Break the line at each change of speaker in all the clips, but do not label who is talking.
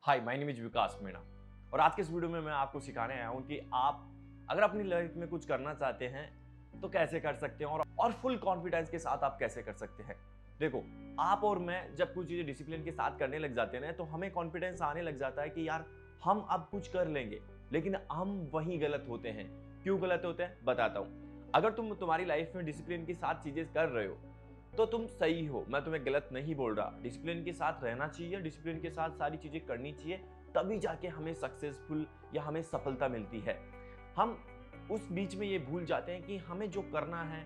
Hi, my name is विकास मीणा और आज के इस वीडियो में मैं आपको सिखाने आया हूं कि आप अगर अपनी लाइफ में कुछ करना चाहते हैं तो कैसे कर सकते हैं और फुल कॉन्फिडेंस के साथ आप कैसे कर सकते हैं। देखो, आप और मैं जब कुछ चीजें डिसिप्लिन के साथ करने लग जाते हैं ना तो हमें कॉन्फिडेंस आने लग जाता है कि यार हम अब कुछ कर लेंगे, लेकिन हम वहीं गलत होते हैं। क्यों गलत होते हैं बताता हूं। अगर तुम तुम्हारी लाइफ में डिसिप्लिन के साथ चीजें कर रहे हो तो तुम सही हो, मैं तुम्हें गलत नहीं बोल रहा। डिसिप्लिन के साथ रहना चाहिए, डिसिप्लिन के साथ सारी चीजें करनी चाहिए, तभी जाके हमें सक्सेसफुल या हमें सफलता मिलती है। हम उस बीच में ये भूल जाते हैं कि हमें जो करना है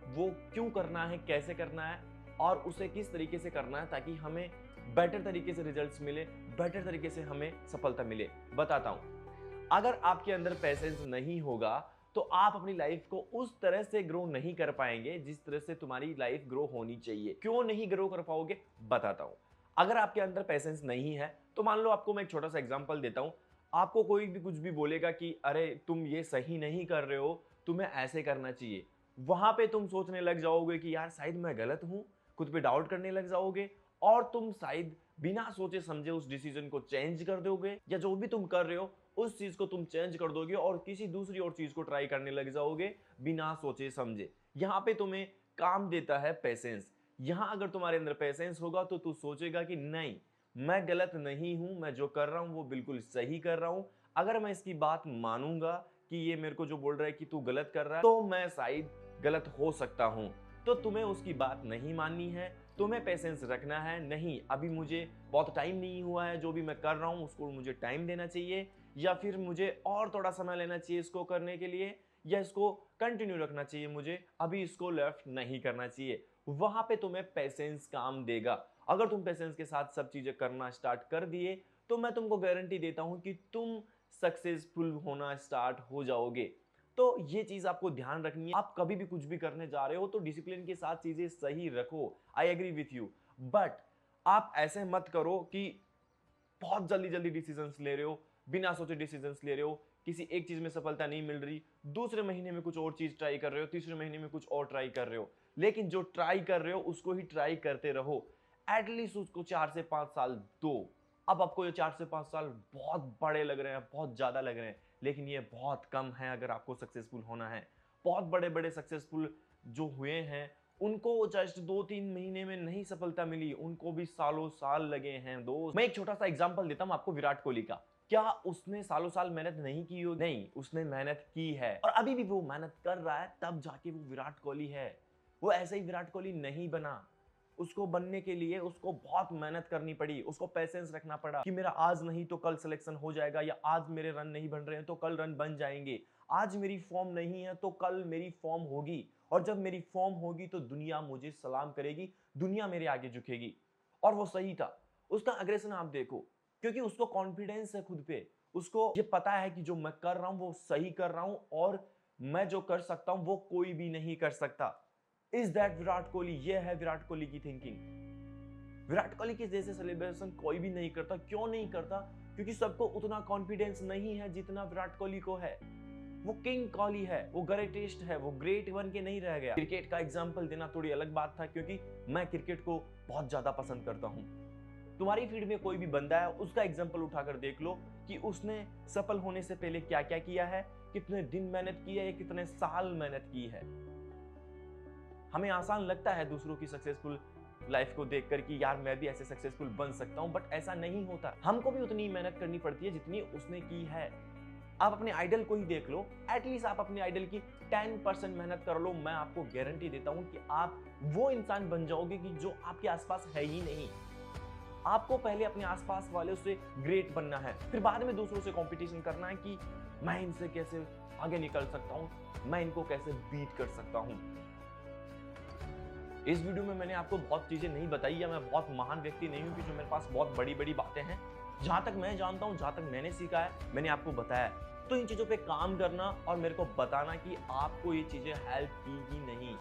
वो क्यों करना है, कैसे करना है और उसे किस तरीके से करना है ताकि हमें बेटर तरीके से रिजल्ट्स मिले, बेटर तरीके से हमें सफलता मिले। बताता हूं, अगर आपके अंदर पैसेंस नहीं होगा तो आप अपनी लाइफ को उस तरह से ग्रो नहीं कर पाएंगे जिस तरह से तुम्हारी लाइफ ग्रो होनी चाहिए। क्यों नहीं ग्रो कर पाओगे बताता हूं। अगर आपके अंदर पेशेंस नहीं है तो मान लो, आपको मैं एक छोटा सा एग्जांपल देता हूं। आपको कोई भी कुछ भी बोलेगा कि अरे तुम ये सही नहीं कर रहे हो, तुम्हें ऐसे करना चाहिए, वहां पे तुम सोचने लग जाओगे कि यार शायद मैं गलत हूं, खुद पे डाउट करने लग जाओगे और तुम शायद बिना सोचे समझे उस डिसीजन को चेंज कर दोगे, या जो भी तुम कर रहे हो उस चीज को तुम चेंज कर दोगे और किसी दूसरी और चीज को ट्राई करने लग जाओगे बिना सोचे समझे। यहां पे तुम्हें काम देता है पेशेंस। यहां अगर तुम्हारे अंदर पेशेंस होगा तो तू सोचेगा कि नहीं, मैं गलत नहीं हूं, मैं जो कर रहा हूं वो बिल्कुल सही कर रहा हूं। अगर मैं इसकी बात मानूंगा कि ये मेरे को जो बोल रहा है कि तू गलत कर रहा है तो मैं शायद गलत हो सकता हूं। तो तुम्हें उसकी बात नहीं माननी है, तुम्हें पेशेंस रखना है। नहीं, अभी मुझे बहुत टाइम नहीं हुआ है, जो भी मैं कर रहा हूं उसको मुझे टाइम देना चाहिए, या फिर मुझे और थोड़ा समय लेना चाहिए इसको करने के लिए, या इसको कंटिन्यू रखना चाहिए, मुझे अभी इसको लेफ्ट नहीं करना चाहिए। वहां पे तुम्हें पेशेंस काम देगा। अगर तुम पेशेंस के साथ सब चीजें करना स्टार्ट कर दिए तो मैं तुमको गारंटी देता हूं कि तुम सक्सेसफुल होना स्टार्ट हो जाओगे। तो ये चीज आपको ध्यान रखनी है। आप कभी भी कुछ भी करने जा रहे हो तो डिसिप्लिन के साथ चीजें सही रखो, I agree with you, but आप ऐसे मत करो कि बहुत जल्दी जल्दी डिसीजंस ले रहे हो, बिना सोचे डिसीजंस ले रहे हो, किसी एक चीज में सफलता नहीं मिल रही, दूसरे महीने में कुछ और चीज ट्राई कर रहे हो, तीसरे महीने में कुछ और ट्राई कर रहे हो, लेकिन जो ट्राई कर रहे हो उसको ही ट्राई करते रहो। एटलीस्ट उसको 4 से 5 साल दो। अब आपको ये 4 से 5 साल बहुत बड़े लग रहे हैं, बहुत ज्यादा लग रहे हैं, लेकिन ये बहुत कम है अगर आपको सक्सेसफुल होना है। बहुत बड़े बड़े सक्सेसफुल जो हुए हैं उनको जस्ट 2-3 महीने में नहीं सफलता मिली, उनको भी सालों साल लगे हैं दोस्त। मैं एक छोटा सा एग्जांपल देता हूं आपको विराट कोहली का। क्या उसने सालों साल मेहनत नहीं की हो? नहीं, उसने मेहनत की है और अभी भी वो मेहनत कर रहा है, तब जाके वो विराट कोहली है। वो ऐसे ही विराट कोहली नहीं बना। उसको बनने के लिए उसको बहुत मेहनत करनी पड़ी, उसको पेशेंस रखना पड़ा कि मेरा आज नहीं तो कल सिलेक्शन हो जाएगा, या आज मेरे रन नहीं बन रहे हैं तो कल रन बन जाएंगे, आज मेरी फॉर्म नहीं है तो कल मेरी फॉर्म होगी, और जब मेरी फॉर्म होगी तो दुनिया मुझे सलाम करेगी, दुनिया मेरे आगे झुकेगी। और वो सही था। उसका अग्रेशन आप देखो, क्योंकि उसको कॉन्फिडेंस है खुद पे, उसको ये पता है कि जो मैं कर रहा हूं वो सही कर रहा हूं और मैं जो कर सकता हूं वो कोई भी नहीं कर सकता। Is that Virat Kohli? ये है विराट कोहली की थिंकिंग। विराट कोहली के जैसे सेलिब्रेशन कोई भी नहीं करता। क्यों नहीं करता? क्योंकि सबको उतना कॉन्फिडेंस नहीं है जितना विराट कोहली को है। वो किंग कोहली है, वो ग्रेटेस्ट है, वो ग्रेट बन के नहीं रह गया। क्रिकेट का एग्जांपल देना थोड़ी अलग बात था, क्योंकि मैं क्रिकेट को बहुत ज्यादा पसंद करता हूं। तुम्हारी फील्ड में कोई भी बंदा है, उसका एग्जांपल उठाकर देख लो कि उसने सफल होने से पहले क्या क्या किया है, कितने दिन मेहनत की है, कितने साल मेहनत की है। हमें आसान लगता है दूसरों की सक्सेसफुल लाइफ को देखकर कि यार मैं भी ऐसे सक्सेसफुल बन सकता हूं, बट ऐसा नहीं होता। हमको भी उतनी मेहनत करनी पड़ती है जितनी उसने की है। आप अपने आइडल को ही देख लो, एटलीस्ट आप अपने आइडल की 10% मेहनत कर लो, मैं आपको गारंटी देता हूं कि आप वो इंसान बन जाओगे कि जो आपके आसपास है ही नहीं। आपको पहले अपने आसपास वाले से ग्रेट बनना है, फिर बाद में दूसरों से कंपटीशन करना है कि मैं इनसे कैसे आगे निकल सकता हूं, मैं इनको कैसे बीट कर सकता हूं। इस वीडियो में मैंने आपको बहुत चीजें नहीं बताई, या मैं बहुत महान व्यक्ति नहीं हूं कि जो मेरे पास बहुत बड़ी बड़ी बातें हैं। जहां तक मैं जानता हूं, जहां तक मैंने सीखा है, मैंने आपको बताया है। तो इन चीजों पे काम करना और मेरे को बताना कि आपको ये चीजें हेल्प की ही नहीं।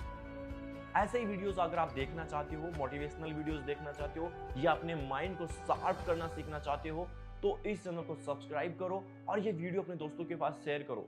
ऐसे ही वीडियोस अगर आप देखना चाहते हो, मोटिवेशनल वीडियोस देखना चाहते हो, या अपने माइंड को शार्प करना सीखना चाहते हो, तो इस चैनल को सब्सक्राइब करो और ये वीडियो अपने दोस्तों के पास शेयर करो।